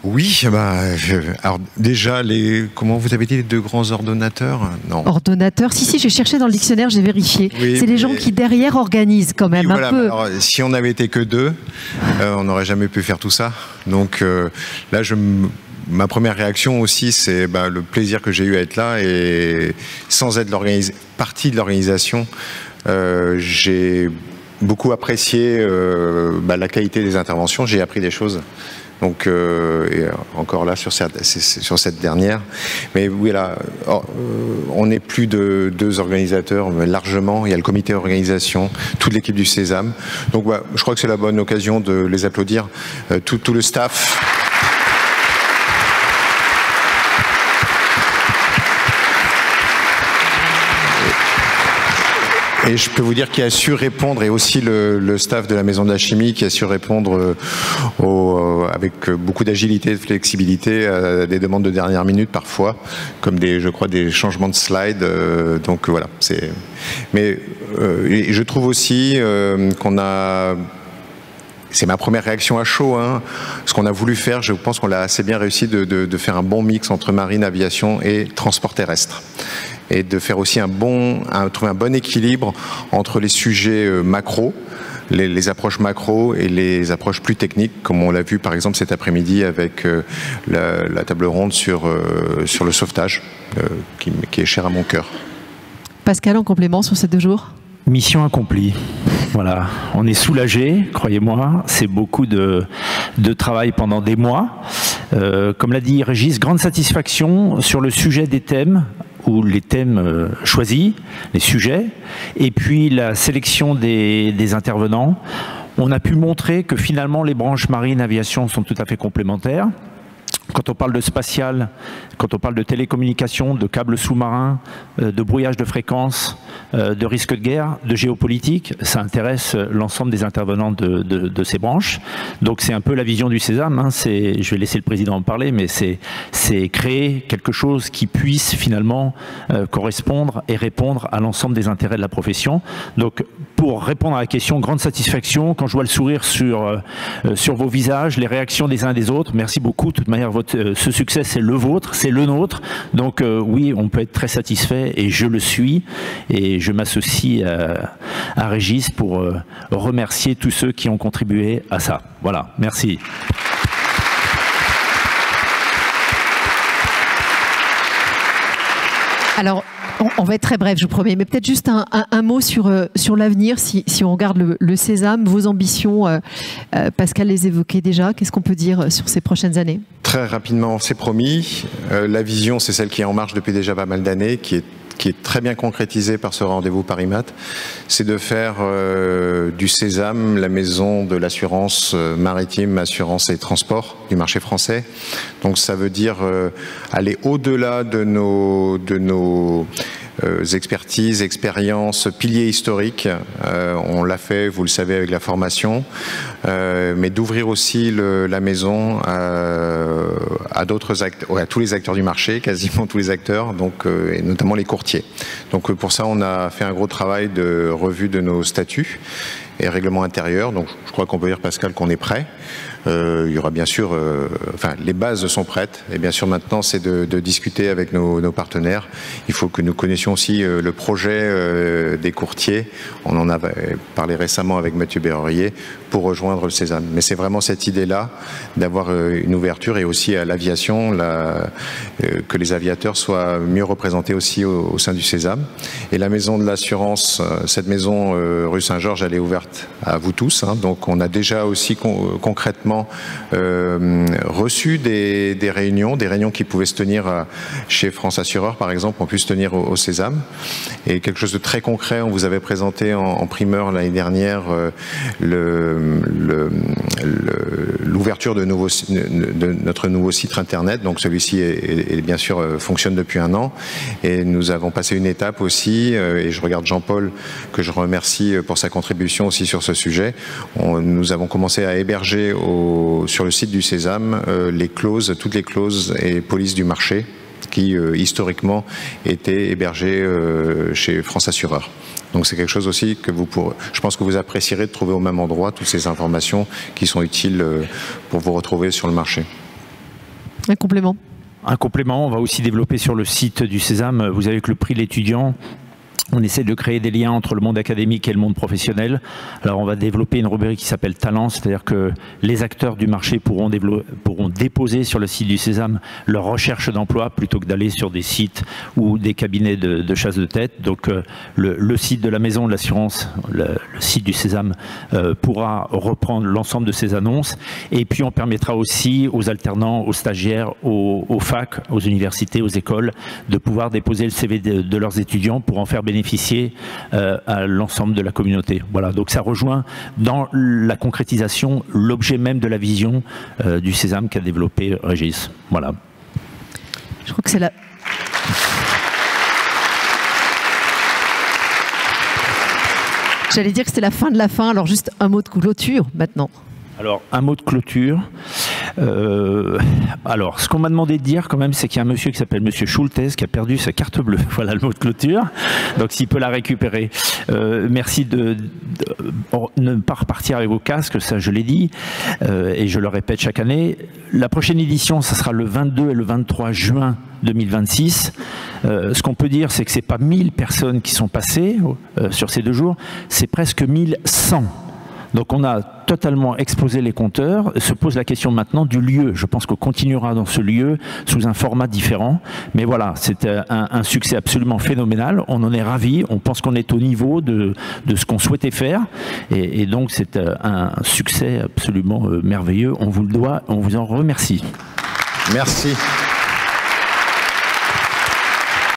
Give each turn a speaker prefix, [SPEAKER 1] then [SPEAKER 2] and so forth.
[SPEAKER 1] Oui, alors déjà, comment vous avez dit, les 2 grands ordonnateurs? Non.
[SPEAKER 2] Ordonnateurs, si, j'ai cherché dans le dictionnaire, j'ai vérifié. Oui, c'est les gens qui derrière organisent quand même, oui, voilà, un peu.
[SPEAKER 1] Alors, si on n'avait été que 2, on n'aurait jamais pu faire tout ça. Donc là, ma première réaction aussi, c'est le plaisir que j'ai eu à être là, et sans être partie de l'organisation, j'ai beaucoup apprécié la qualité des interventions, j'ai appris des choses. Donc, et encore là sur cette dernière. Mais oui, là, on n'est plus de 2 organisateurs, mais largement. Il y a le comité d'organisation, toute l'équipe du Sésame. Donc, je crois que c'est la bonne occasion de les applaudir, tout le staff. Et je peux vous dire qu'il a su répondre, et aussi le staff de la Maison de la Chimie qui a su répondre avec beaucoup d'agilité et de flexibilité à des demandes de dernière minute parfois, comme je crois des changements de slides. Donc voilà. Mais je trouve aussi qu'on a... C'est ma première réaction à chaud. Ce qu'on a voulu faire, je pense qu'on l'a assez bien réussi, de faire un bon mix entre marine, aviation et transport terrestre. Et de faire aussi trouver un bon équilibre entre les sujets macro, les approches macro, et les approches plus techniques, comme on l'a vu par exemple cet après-midi avec la table ronde sur le sauvetage, qui est cher à mon cœur.
[SPEAKER 2] Pascal, en complément sur ces 2 jours?
[SPEAKER 3] Mission accomplie. Voilà, on est soulagé, croyez-moi. C'est beaucoup de travail pendant des mois. Comme l'a dit Régis, grande satisfaction sur le sujet des thèmes, ou les thèmes choisis, les sujets, et puis la sélection des intervenants. On a pu montrer que finalement les branches marine, aviation sont tout à fait complémentaires. Quand on parle de spatial, quand on parle de télécommunications, de câbles sous-marins, de brouillage de fréquences, de risque de guerre, de géopolitique, ça intéresse l'ensemble des intervenants de ces branches. Donc c'est un peu la vision du Sésame, je vais laisser le président en parler, mais c'est créer quelque chose qui puisse finalement correspondre et répondre à l'ensemble des intérêts de la profession. Donc pour répondre à la question, grande satisfaction quand je vois le sourire sur vos visages, les réactions des uns et des autres. Merci beaucoup. De toute manière, ce succès, c'est le vôtre, c'est le nôtre. Donc oui, on peut être très satisfait, et je le suis. Et je m'associe à Régis pour remercier tous ceux qui ont contribué à ça. Voilà, merci.
[SPEAKER 2] Alors, on va être très bref, je vous promets, mais peut-être juste un mot sur l'avenir, si on regarde le Sésame, vos ambitions. Pascal les évoquait déjà, qu'est-ce qu'on peut dire sur ces prochaines années?
[SPEAKER 1] Très rapidement, c'est promis. La vision, c'est celle qui est en marche depuis déjà pas mal d'années, qui est très bien concrétisée par ce rendez-vous Paris-Mat. C'est de faire du Sésame la maison de l'assurance maritime, assurance et transport du marché français. Donc ça veut dire aller au-delà de nos expertises, expériences, piliers historiques. On l'a fait, vous le savez, avec la formation, mais d'ouvrir aussi la maison à d'autres acteurs, à tous les acteurs du marché, quasiment tous les acteurs, donc, et notamment les courtiers. Donc pour ça, on a fait un gros travail de revue de nos statuts et règlements intérieurs. Donc je crois qu'on peut dire, Pascal, qu'on est prêt. Il y aura bien sûr, les bases sont prêtes, et bien sûr maintenant c'est de discuter avec nos partenaires. Il faut que nous connaissions aussi le projet des courtiers. On en a parlé récemment avec Mathieu Berrurier pour rejoindre le Sésame. Mais c'est vraiment cette idée-là d'avoir une ouverture, et aussi à l'aviation, que les aviateurs soient mieux représentés aussi au sein du Sésame. Et la maison de l'assurance, cette maison rue Saint-Georges, elle est ouverte à vous tous. Donc on a déjà aussi concrètement reçu des réunions qui pouvaient se tenir chez France Assureur, par exemple, ont pu se tenir au Sésame. Et quelque chose de très concret, on vous avait présenté en primeur l'année dernière l'ouverture de notre nouveau site internet. Donc celui-ci bien sûr fonctionne depuis 1 an, et nous avons passé une étape aussi, et je regarde Jean-Paul que je remercie pour sa contribution aussi sur ce sujet. Nous avons commencé à héberger sur le site du Sésame toutes les clauses et polices du marché qui historiquement étaient hébergées chez France Assureur. Donc c'est quelque chose aussi que je pense que vous apprécierez de trouver au même endroit toutes ces informations qui sont utiles pour vous retrouver sur le marché.
[SPEAKER 2] Un complément.
[SPEAKER 3] Un complément, on va aussi développer sur le site du Sésame, vous avez que le prix de l'étudiant. On essaie de créer des liens entre le monde académique et le monde professionnel. Alors on va développer une rubrique qui s'appelle Talent, c'est-à-dire que les acteurs du marché pourront déposer sur le site du Sésame leur recherche d'emploi plutôt que d'aller sur des sites ou des cabinets de chasse de tête. Donc le site de la Maison de l'Assurance, le site du Sésame pourra reprendre l'ensemble de ces annonces. Et puis on permettra aussi aux alternants, aux stagiaires, aux facs, aux universités, aux écoles de pouvoir déposer le CV de leurs étudiants pour en faire bénéficier à l'ensemble de la communauté. Voilà, donc ça rejoint dans la concrétisation l'objet même de la vision du Sésame qu'a développé Régis. Voilà.
[SPEAKER 2] Je crois que c'est la... J'allais dire que c'était la fin de la fin, alors juste un mot de clôture maintenant.
[SPEAKER 3] Alors, un mot de clôture. Alors, ce qu'on m'a demandé de dire quand même, c'est qu'il y a un monsieur qui s'appelle Monsieur Schultes qui a perdu sa carte bleue. Voilà le mot de clôture. Donc, s'il peut la récupérer. Merci de ne pas repartir avec vos casques, ça je l'ai dit, et je le répète chaque année. La prochaine édition, ça sera le 22 et le 23 juin 2026. Ce qu'on peut dire, c'est que c'est pas 1000 personnes qui sont passées sur ces 2 jours, c'est presque 1100. Donc on a totalement explosé les compteurs. Se pose la question maintenant du lieu. Je pense qu'on continuera dans ce lieu sous un format différent. Mais voilà, c'est un succès absolument phénoménal. On en est ravis. On pense qu'on est au niveau de ce qu'on souhaitait faire. Et donc c'est un succès absolument merveilleux. On vous le doit. On vous en remercie.
[SPEAKER 1] Merci.